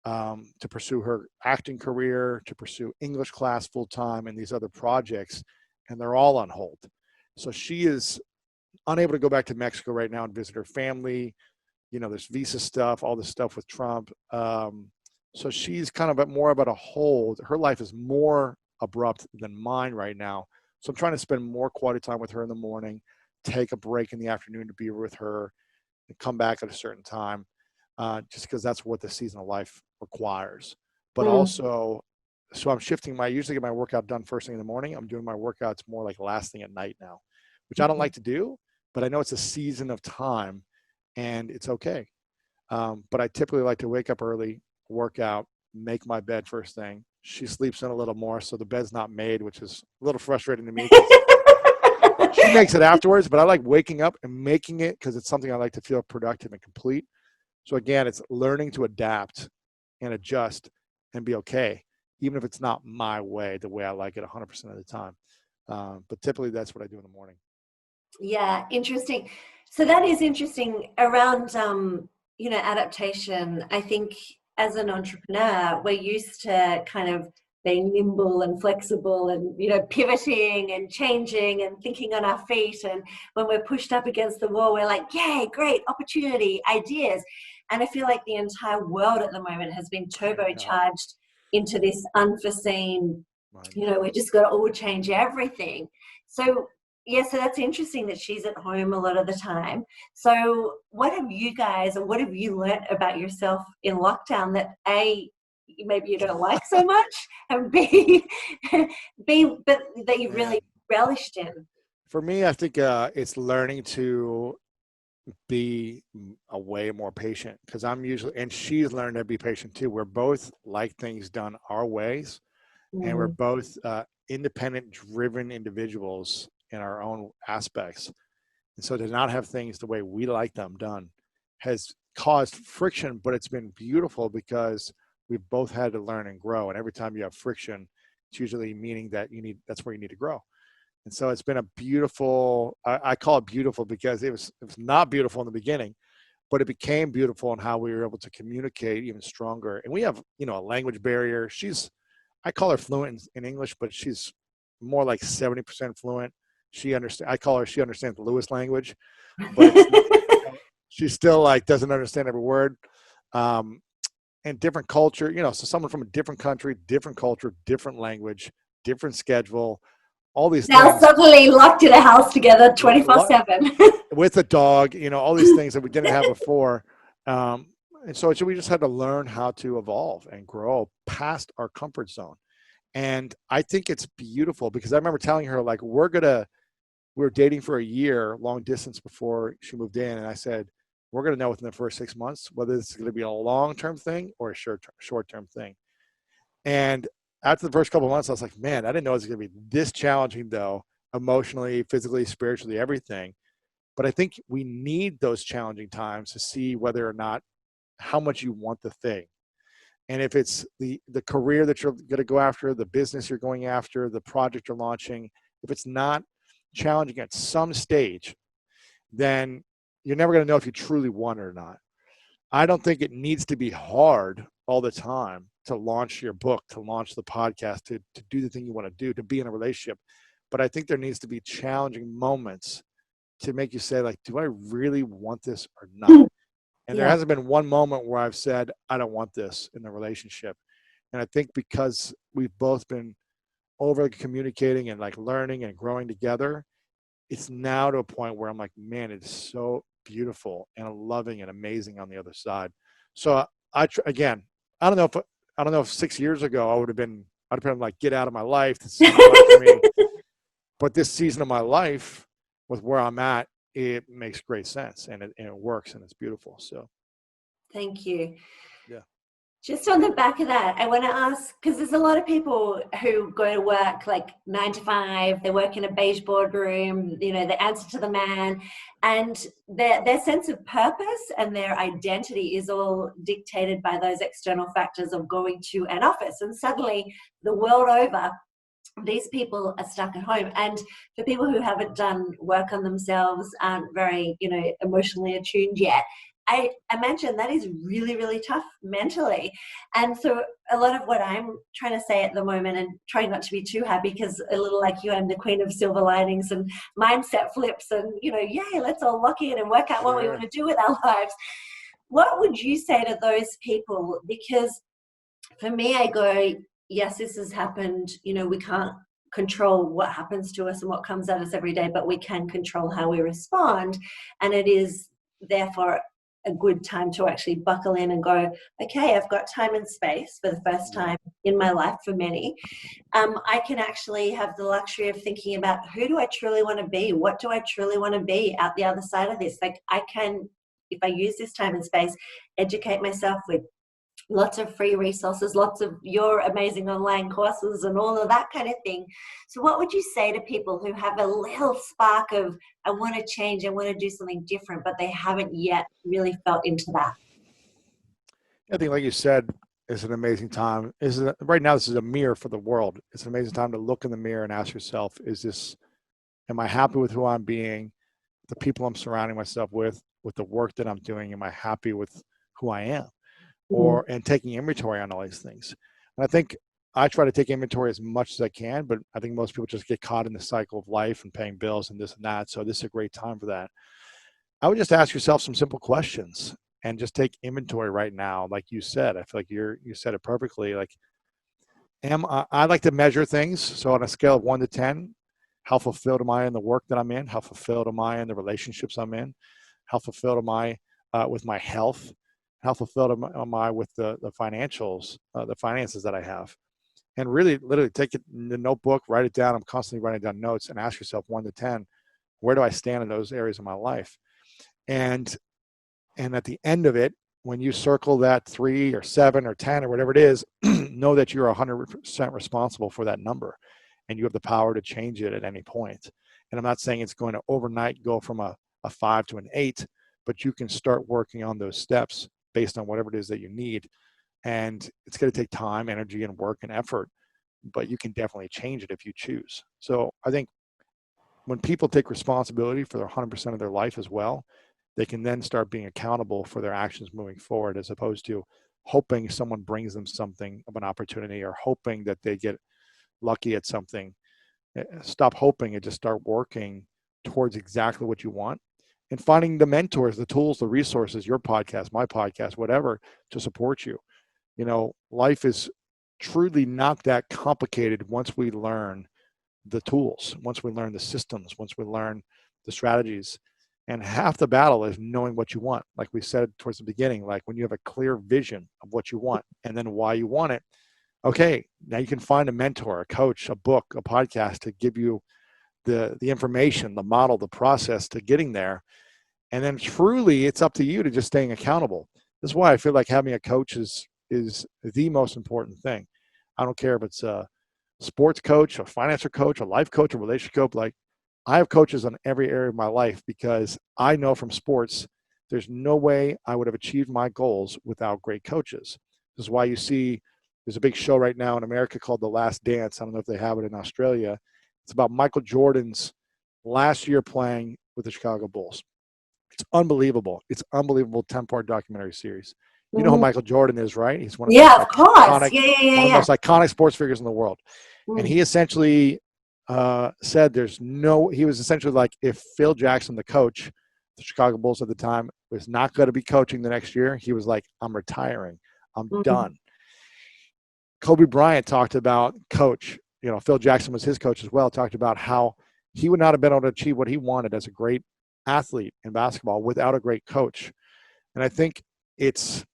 [SPEAKER 2] to pursue her acting career, to pursue English class full time, and these other projects, and they're all on hold. So she is unable to go back to Mexico right now and visit her family. There's visa stuff, all this stuff with Trump. So she's kind of more about a hold. Her life is more abrupt than mine right now. So I'm trying to spend more quality time with her in the morning, take a break in the afternoon to be with her, and come back at a certain time, just because that's what the season of life requires. But
[SPEAKER 1] Mm.
[SPEAKER 2] also, so I'm shifting usually get my workout done first thing in the morning. I'm doing my workouts more like last thing at night now, which I don't like to do, but I know it's a season of time and it's okay. But I typically like to wake up early, work out, make my bed first thing. She sleeps in a little more, so the bed's not made, which is a little frustrating to me because she makes it afterwards, but I like waking up and making it because it's something I like to feel productive and complete. So again, it's learning to adapt and adjust and be okay, even if it's not my way, the way I like it 100% of the time. But typically that's what I do in the morning.
[SPEAKER 1] Yeah, interesting. So that is interesting around, adaptation. I think as an entrepreneur, we're used to kind of being nimble and flexible and, pivoting and changing and thinking on our feet. And when we're pushed up against the wall, we're like, yay, great opportunity, ideas. And I feel like the entire world at the moment has been
[SPEAKER 2] Yeah,
[SPEAKER 1] turbocharged into this unforeseen,
[SPEAKER 2] I know.
[SPEAKER 1] we just got to all change everything. So yeah, so that's interesting that she's at home a lot of the time. So what have you guys, or what have you learnt about yourself in lockdown that maybe you don't like so much, and B, but that you really
[SPEAKER 2] Man,
[SPEAKER 1] relished in?
[SPEAKER 2] for me, I think it's learning to be a way more patient because I'm usually, and she's learned to be patient too. We're both like things done our ways, and we're
[SPEAKER 1] Mm,
[SPEAKER 2] both independent, driven individuals in our own aspects. And so to not have things the way we like them done has caused friction, but it's been beautiful because we've both had to learn and grow. And every time you have friction, it's usually meaning that that's where you need to grow. And so it's been a beautiful, I call it beautiful because it was not beautiful in the beginning, but it became beautiful in how we were able to communicate even stronger. And we have, a language barrier. I call her fluent in English, but she's more like 70% fluent. She understands the Lewis language, but she still like doesn't understand every word. Um, and different culture, so someone from a different country, different culture, different language, different schedule, all these
[SPEAKER 1] now
[SPEAKER 2] things
[SPEAKER 1] suddenly locked in a house together 24/7.
[SPEAKER 2] with a dog, all these things that we didn't have before. And so we just had to learn how to evolve and grow past our comfort zone. And I think it's beautiful because I remember telling her, like, we were dating for a year, long distance before she moved in. And I said, we're going to know within the first 6 months whether this is going to be a long-term thing or a short-term thing. And after the first couple of months, I was like, man, I didn't know it was going to be this challenging, though, emotionally, physically, spiritually, everything. But I think we need those challenging times to see whether or not how much you want the thing. And if it's the career that you're going to go after, the business you're going after, the project you're launching, if it's not challenging at some stage, then you're never going to know if you truly want it or not. I don't think it needs to be hard all the time to launch your book, to launch the podcast, to do the thing you want to do, to be in a relationship. But I think there needs to be challenging moments to make you say, like, do I really want this or not? And there
[SPEAKER 1] Yeah.
[SPEAKER 2] hasn't been one moment where I've said, I don't want this in the relationship. And I think because we've both been over communicating and like learning and growing together, it's now to a point where I'm like, man, it's so beautiful and loving and amazing on the other side. So again, I don't know if I don't know if 6 years ago I'd have been like, get out of my life. This is too much for me. But this season of my life, with where I'm at, it makes great sense and it works and it's beautiful. So
[SPEAKER 1] Thank you.
[SPEAKER 2] yeah,
[SPEAKER 1] Just on the back of that, I want to ask, because there's a lot of people who go to work like 9 to 5, they work in a beige boardroom, they answer to the man, and their sense of purpose and their identity is all dictated by those external factors of going to an office. And suddenly, the world over, these people are stuck at home. And for people who haven't done work on themselves, aren't very, emotionally attuned yet, I imagine that is really, really tough mentally. And so a lot of what I'm trying to say at the moment, and trying not to be too happy, because a little like you, I'm the queen of silver linings and mindset flips and, yay, let's all lock in and work out what we want
[SPEAKER 2] sure.
[SPEAKER 1] to do with our lives. What would you say to those people? Because for me, I go, yes, this has happened. We can't control what happens to us and what comes at us every day, but we can control how we respond. And it is therefore a good time to actually buckle in and go, okay, I've got time and space for the first
[SPEAKER 2] Yeah.
[SPEAKER 1] time in my life for many. I can actually have the luxury of thinking about, who do I truly want to be? What do I truly want to be out the other side of this? Like, I can, if I use this time and space, educate myself with lots of free resources, lots of your amazing online courses and all of that kind of thing. So what would you say to people who have a little spark of, I want to change, I want to do something different, but they haven't yet really felt into that?
[SPEAKER 2] I think, like you said, it's an amazing time. Right now, this is a mirror for the world. It's an amazing time to look in the mirror and ask yourself, am I happy with who I'm being, the people I'm surrounding myself with the work that I'm doing? Am I happy with who I am?
[SPEAKER 1] Mm,
[SPEAKER 2] And taking inventory on all these things. And I think I try to take inventory as much as I can, but I think most people just get caught in the cycle of life and paying bills and this and that. So this is a great time for that. I would just ask yourself some simple questions and just take inventory right now. Like you said, I feel like you said it perfectly. Like, I like to measure things. So on a scale of 1 to 10, how fulfilled am I in the work that I'm in? How fulfilled am I in the relationships I'm in? How fulfilled am I with my health? How fulfilled am I with the financials, the finances that I have? And really, literally take it in the notebook, write it down. I'm constantly writing down notes and ask yourself 1 to 10, where do I stand in those areas of my life? And at the end of it, when you circle that 3 or 7 or 10 or whatever it is, know that you're 100% responsible for that number, and you have the power to change it at any point. And I'm not saying it's going to overnight go from a 5 to an 8, but you can start working on those steps based on whatever it is that you need. And it's going to take time, energy, and work and effort, but you can definitely change it if you choose. So I think when people take responsibility for their 100% of their life as well, they can then start being accountable for their actions moving forward, as opposed to hoping someone brings them something of an opportunity or hoping that they get lucky at something. Stop hoping and just start working towards exactly what you want, and finding the mentors, the tools, the resources, your podcast, my podcast, whatever, to support you. Life is truly not that complicated once we learn the tools, once we learn the systems, once we learn the strategies. And half the battle is knowing what you want. Like we said towards the beginning, like when you have a clear vision of what you want and then why you want it, okay, now you can find a mentor, a coach, a book, a podcast to give you the information, the model, the process to getting there. And then truly it's up to you to just staying accountable. This is why I feel like having a coach is the most important thing. I don't care if it's a sports coach, a financial coach, a life coach, a relationship coach. Like, I have coaches on every area of my life because I know from sports, there's no way I would have achieved my goals without great coaches. This is why you see there's a big show right now in America called The Last Dance. I don't know if they have it in Australia. It's about Michael Jordan's last year playing with the Chicago Bulls. It's unbelievable. It's unbelievable 10-part documentary series. You know who
[SPEAKER 1] Mm.
[SPEAKER 2] Michael Jordan is, right? He's one of the
[SPEAKER 1] Yeah,
[SPEAKER 2] most
[SPEAKER 1] of course.
[SPEAKER 2] iconic,
[SPEAKER 1] Yeah, yeah, yeah,
[SPEAKER 2] one of the
[SPEAKER 1] yeah.
[SPEAKER 2] most iconic sports figures in the world. And
[SPEAKER 1] Mm.
[SPEAKER 2] he essentially said he was essentially like, if Phil Jackson, the coach, the Chicago Bulls at the time, was not going to be coaching the next year, he was like, I'm retiring. I'm
[SPEAKER 1] Mm.
[SPEAKER 2] done. Kobe Bryant talked about coach. Phil Jackson was his coach as well, talked about how he would not have been able to achieve what he wanted as a great athlete in basketball without a great coach. And I think it's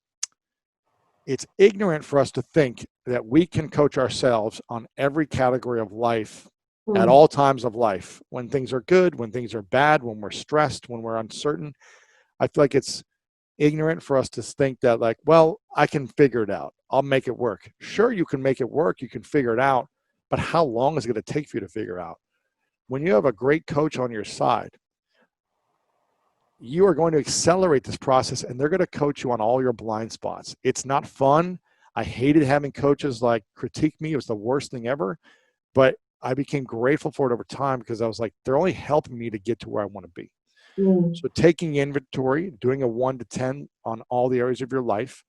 [SPEAKER 2] ignorant for us to think that we can coach ourselves on every category of life at
[SPEAKER 1] Mm.
[SPEAKER 2] all times of life, when things are good, when things are bad, when we're stressed, when we're uncertain. I feel like it's ignorant for us to think that, like, well, I can figure it out. I'll make it work. Sure, you can make it work. You can figure it out. But how long is it going to take for you to figure out? When you have a great coach on your side, you are going to accelerate this process, and they're going to coach you on all your blind spots. It's not fun. I hated having coaches like critique me. It was the worst thing ever. But I became grateful for it over time, because I was like, they're only helping me to get to where I want to be.
[SPEAKER 1] Mm.
[SPEAKER 2] So taking inventory, doing a 1 to 10 on all the areas of your life,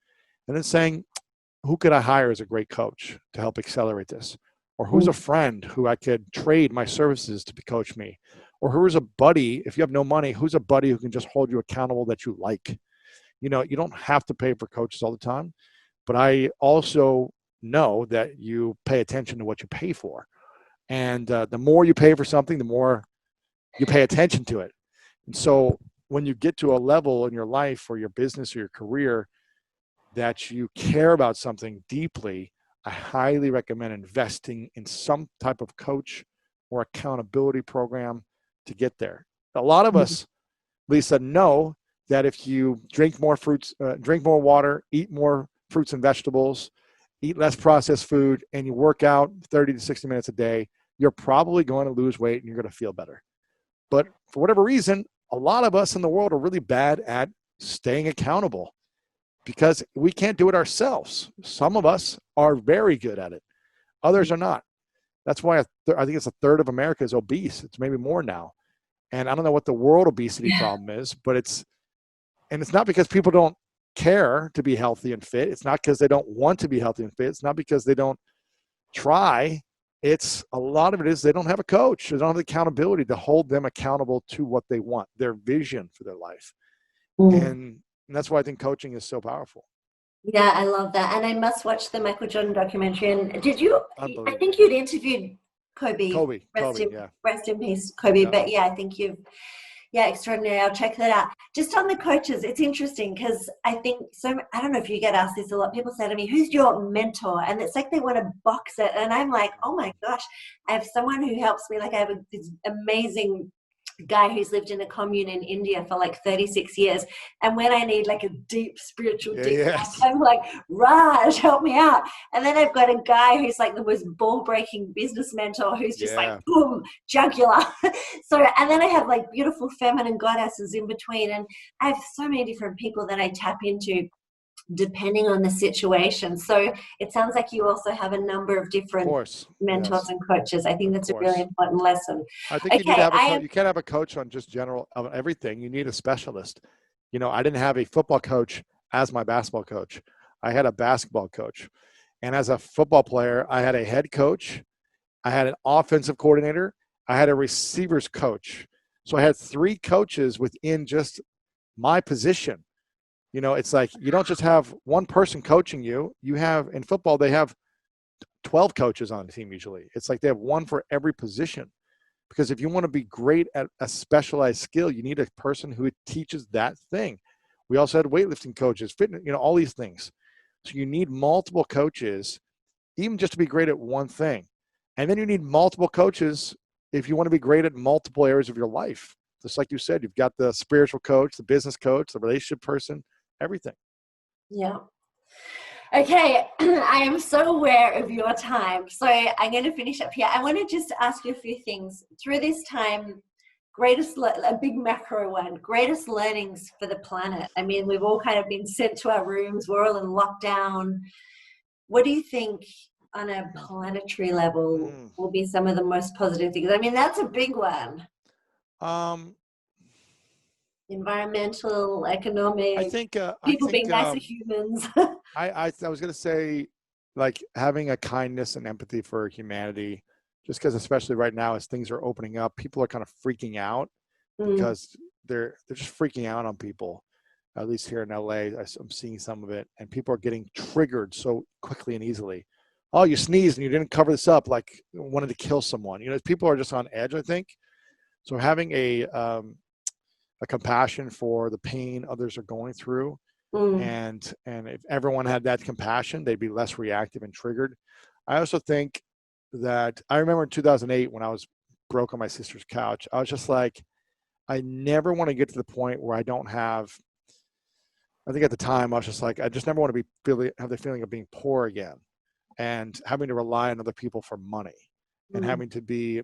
[SPEAKER 2] and then saying, who could I hire as a great coach to help accelerate this? Or who's
[SPEAKER 1] Mm.
[SPEAKER 2] a friend who I could trade my services to coach me? Or who's a buddy, if you have no money, who's a buddy who can just hold you accountable that you like? You don't have to pay for coaches all the time, but I also know that you pay attention to what you pay for. And the more you pay for something, the more you pay attention to it. And so when you get to a level in your life or your business or your career that you care about something deeply, I highly recommend investing in some type of coach or accountability program to get there. A lot of us, Lisa, know that if you drink more fruits, drink more water, eat more fruits and vegetables, eat less processed food, and you work out 30 to 60 minutes a day, you're probably going to lose weight and you're going to feel better. But for whatever reason, a lot of us in the world are really bad at staying accountable, because we can't do it ourselves. Some of us are very good at it. Others are not. That's why I think it's a third of America is obese. It's maybe more now. And I don't know what the world obesity
[SPEAKER 1] Yeah.
[SPEAKER 2] problem is, but it's not because people don't care to be healthy and fit. It's not because they don't want to be healthy and fit. It's not because they don't try. It's a lot of it is they don't have a coach. They don't have the accountability to hold them accountable to what they want, their vision for their life.
[SPEAKER 1] Mm.
[SPEAKER 2] And that's why I think coaching is so powerful.
[SPEAKER 1] Yeah, I love that. And I must watch the Michael Jordan documentary. And did you, I think
[SPEAKER 2] Unbelievable.
[SPEAKER 1] you'd interviewed Kobe,
[SPEAKER 2] Kobe, yeah.
[SPEAKER 1] rest in peace, Kobe.
[SPEAKER 2] Yeah.
[SPEAKER 1] But yeah, I think you've Yeah, extraordinary. I'll check that out. Just on the coaches, it's interesting because I think so. I don't know if you get asked this a lot. People say to me, "Who's your mentor?" And it's like they want to box it, and I'm like, "Oh my gosh, I have someone who helps me. Like I have this amazing guy who's lived in a commune in India for like 36 years. And when I need like a deep spiritual
[SPEAKER 2] Yeah,
[SPEAKER 1] deep dive,
[SPEAKER 2] yes.
[SPEAKER 1] I'm like, Raj, help me out. And then I've got a guy who's like the most ball breaking business mentor who's just like,
[SPEAKER 2] Yeah.
[SPEAKER 1] boom, jugular. So, and then I have like beautiful feminine goddesses in between. And I have so many different people that I tap into depending on the situation. So it sounds like you also have a number of
[SPEAKER 2] Of
[SPEAKER 1] different
[SPEAKER 2] course.
[SPEAKER 1] mentors
[SPEAKER 2] Yes.
[SPEAKER 1] and coaches. I think
[SPEAKER 2] Of
[SPEAKER 1] that's a really
[SPEAKER 2] course.
[SPEAKER 1] important lesson.
[SPEAKER 2] I think you need to
[SPEAKER 1] Okay,
[SPEAKER 2] have a
[SPEAKER 1] I
[SPEAKER 2] coach.
[SPEAKER 1] am.
[SPEAKER 2] You can't have a coach on just general of everything. You need a specialist. I didn't have a football coach as my basketball coach. I had a basketball coach. And as a football player, I had a head coach, I had an offensive coordinator, I had a receivers coach. So I had three coaches within just my position. It's like you don't just have one person coaching you. You have in football, they have 12 coaches on the team usually. It's like they have one for every position. Because if you want to be great at a specialized skill, you need a person who teaches that thing. We also had weightlifting coaches, fitness, all these things. So you need multiple coaches, even just to be great at one thing. And then you need multiple coaches if you want to be great at multiple areas of your life. Just like you said, you've got the spiritual coach, the business coach, the relationship person, everything.
[SPEAKER 1] Yeah. Okay, I am so aware of your time. So I'm going to finish up here. I want to just ask you a few things. Through this time, a big macro one, greatest learnings for the planet. I mean, we've all kind of been sent to our rooms. We're all in lockdown. What do you think on a planetary level
[SPEAKER 2] Mm.
[SPEAKER 1] will be some of the most positive things? I mean, that's a big one.
[SPEAKER 2] Um,
[SPEAKER 1] Environmental,
[SPEAKER 2] I
[SPEAKER 1] economic,
[SPEAKER 2] think I
[SPEAKER 1] people
[SPEAKER 2] think
[SPEAKER 1] being nicer humans.
[SPEAKER 2] I was gonna say like having a kindness and empathy for humanity, just because especially right now as things are opening up, people are kind of freaking out
[SPEAKER 1] Mm,
[SPEAKER 2] because they're just freaking out on people. At least here in LA, am seeing some of it, and people are getting triggered so quickly and easily. Oh, you sneezed and you didn't cover this up, like wanted to kill someone. People are just on edge, I think. So having a compassion for the pain others are going through,
[SPEAKER 1] mm,
[SPEAKER 2] and if everyone had that compassion, they'd be less reactive and triggered. I also think that I remember in 2008 when I was broke on my sister's couch, I was just like, I never want to get to the point where I don't have. I think at the time I was just like, I just never want to have the feeling of being poor again, and having to rely on other people for money, and
[SPEAKER 1] mm,
[SPEAKER 2] having to be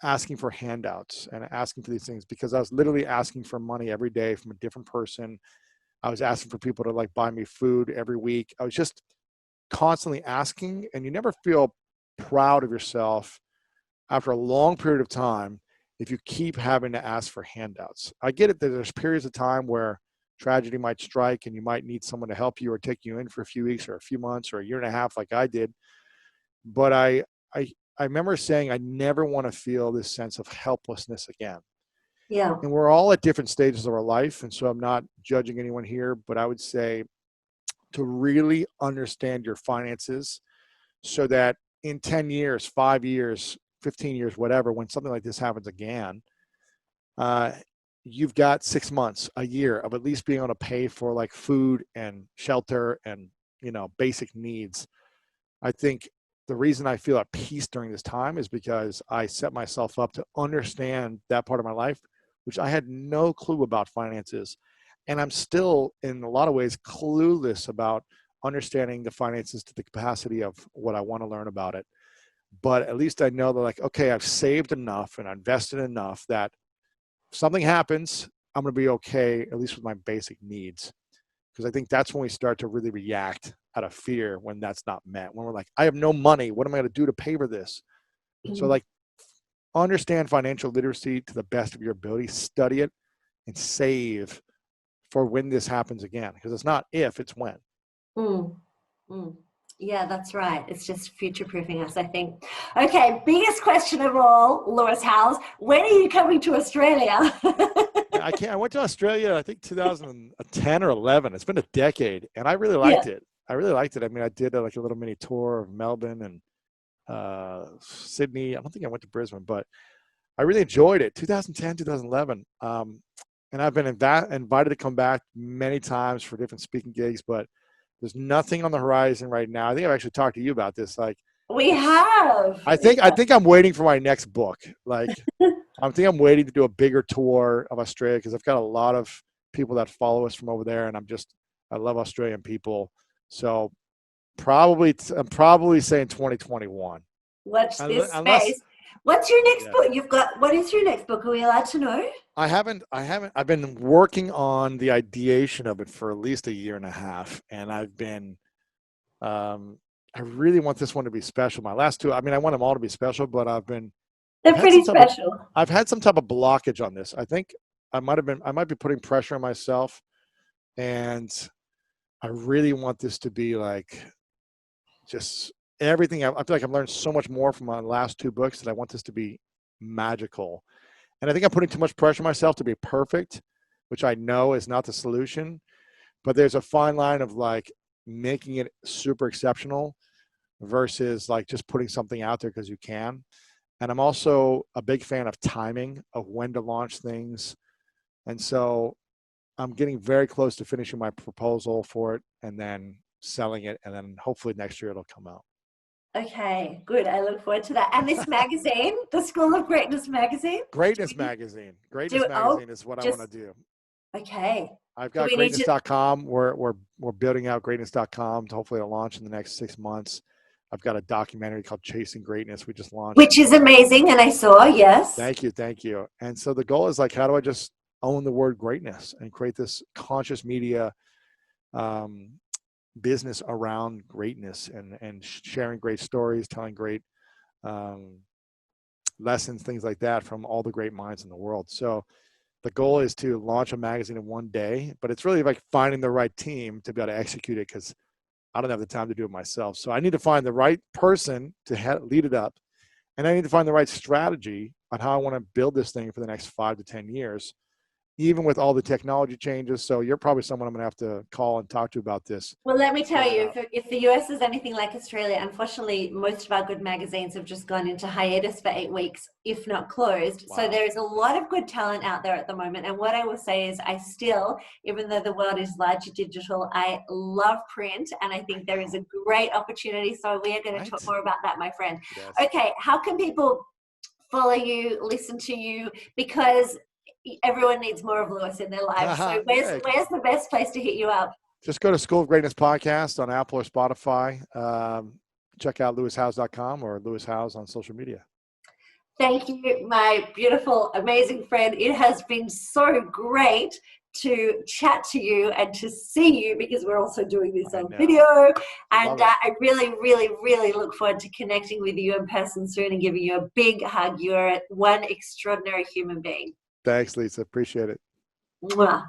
[SPEAKER 2] asking for handouts and asking for these things because I was literally asking for money every day from a different person. I was asking for people to like buy me food every week. I was just constantly asking, and you never feel proud of yourself after a long period of time if you keep having to ask for handouts. I get it that there's periods of time where tragedy might strike and you might need someone to help you or take you in for a few weeks or a few months or a year and a half like I did. But I I remember saying I never want to feel this sense of helplessness again.
[SPEAKER 1] yeah.
[SPEAKER 2] And we're all at different stages of our life. And so I'm not judging anyone here, but I would say to really understand your finances so that in 10 years, 5 years, 15 years, whatever, when something like this happens again, uh, you've got 6 months, a year of at least being able to pay for like food and shelter and, basic needs. I think the reason I feel at peace during this time is because I set myself up to understand that part of my life, which I had no clue about finances. And I'm still, in a lot of ways, clueless about understanding the finances to the capacity of what I want to learn about it. But at least I know that, like, okay, I've saved enough and I invested enough that if something happens, I'm going to be okay, at least with my basic needs. Because I think that's when we start to really react out of fear when that's not met. When we're like, I have no money. What am I going to do to pay for this? So, like, understand financial literacy to the best of your ability, study it, and save for when this happens again. Because it's not if, it's when.
[SPEAKER 1] Mm, mm. Yeah, that's right. It's just future proofing us, I think. Okay, biggest question of all, Lewis Howes. When are you coming to Australia?
[SPEAKER 2] I can't. I went to Australia, I think 2010 or 11. It's been a decade, and I really
[SPEAKER 1] Yeah.
[SPEAKER 2] liked it. I really liked it. I mean, I did like a little mini tour of Melbourne and Sydney. I don't think I went to Brisbane, but I really enjoyed it. 2010, 2011. And I've been invited to come back many times for different speaking gigs, but there's nothing on the horizon right now. I think I've actually talked to you about this. Like,
[SPEAKER 1] We
[SPEAKER 2] it's,
[SPEAKER 1] have.
[SPEAKER 2] I think I'm waiting for my next book. Like, I think I'm waiting to do a bigger tour of Australia because I've got a lot of people that follow us from over there, and I love Australian people. So I'm probably saying 2021.
[SPEAKER 1] Watch this
[SPEAKER 2] Unless,
[SPEAKER 1] space. What's your next
[SPEAKER 2] yeah.
[SPEAKER 1] book? What is your next book? Are we allowed to know?
[SPEAKER 2] I've been working on the ideation of it for at least a year and a half. And um, I really want this one to be special. My last two, I mean, I want them all to be special, but I've
[SPEAKER 1] They're
[SPEAKER 2] had some
[SPEAKER 1] pretty
[SPEAKER 2] type of,
[SPEAKER 1] special.
[SPEAKER 2] I've had some type of blockage on this. I think I might be putting pressure on myself, and I really want this to be like just everything. I feel like I've learned so much more from my last two books that I want this to be magical. And I think I'm putting too much pressure on myself to be perfect, which I know is not the solution. But there's a fine line of like making it super exceptional versus like just putting something out there because you can. And I'm also a big fan of timing of when to launch things. And so I'm getting very close to finishing my proposal for it and then selling it. And then hopefully next year it'll come out.
[SPEAKER 1] Okay, good. I look forward to that. And this magazine, the School of Greatness magazine.
[SPEAKER 2] Greatness Magazine. Greatness
[SPEAKER 1] Do
[SPEAKER 2] Magazine is what I want
[SPEAKER 1] just
[SPEAKER 2] to do.
[SPEAKER 1] okay.
[SPEAKER 2] I've
[SPEAKER 1] Do
[SPEAKER 2] got
[SPEAKER 1] we need to?
[SPEAKER 2] greatness.com. We're building out greatness.com to hopefully it'll launch in the next 6 months. I've got a documentary called Chasing Greatness. We just launched.
[SPEAKER 1] Which is amazing, and I saw, yes.
[SPEAKER 2] Thank you. And so the goal is like, how do I just own the word greatness and create this conscious media um, business around greatness and sharing great stories, telling great um, lessons, things like that from all the great minds in the world. So the goal is to launch a magazine in one day, but it's really like finding the right team to be able to execute it because I don't have the time to do it myself. So I need to find the right person to lead it up, and I need to find the right strategy on how I want to build this thing for the next 5 to 10 years, even with all the technology changes. So you're probably someone I'm going to have to call and talk to about this.
[SPEAKER 1] Well, let me tell
[SPEAKER 2] Figure it
[SPEAKER 1] you,
[SPEAKER 2] out.
[SPEAKER 1] if the US is anything like Australia, unfortunately, most of our good magazines have just gone into hiatus for 8 weeks, if not closed. So
[SPEAKER 2] Wow.
[SPEAKER 1] there is a lot of good talent out there at the moment. And what I will say is, I still, even though the world is largely digital, I love print, and I
[SPEAKER 2] I
[SPEAKER 1] think there is
[SPEAKER 2] know.
[SPEAKER 1] a great opportunity. So we are going to talk
[SPEAKER 2] Right?
[SPEAKER 1] more about that, my friend.
[SPEAKER 2] Yes.
[SPEAKER 1] Okay, how can people follow you, listen to you? Because everyone needs more of Lewis in their lives. So
[SPEAKER 2] Yeah.
[SPEAKER 1] where's the best place to hit you up?
[SPEAKER 2] Just go to School of Greatness podcast on Apple or Spotify. Check out lewishouse.com or Lewis House on social media.
[SPEAKER 1] Thank you, my beautiful, amazing friend. It has been so great to chat to you and to see you because we're also doing this
[SPEAKER 2] I
[SPEAKER 1] on
[SPEAKER 2] know.
[SPEAKER 1] video. And
[SPEAKER 2] Love it.
[SPEAKER 1] I really, really, really look forward to connecting with you in person soon and giving you a big hug. You're one extraordinary human being.
[SPEAKER 2] Thanks, Lisa. Appreciate it.
[SPEAKER 1] Mwah.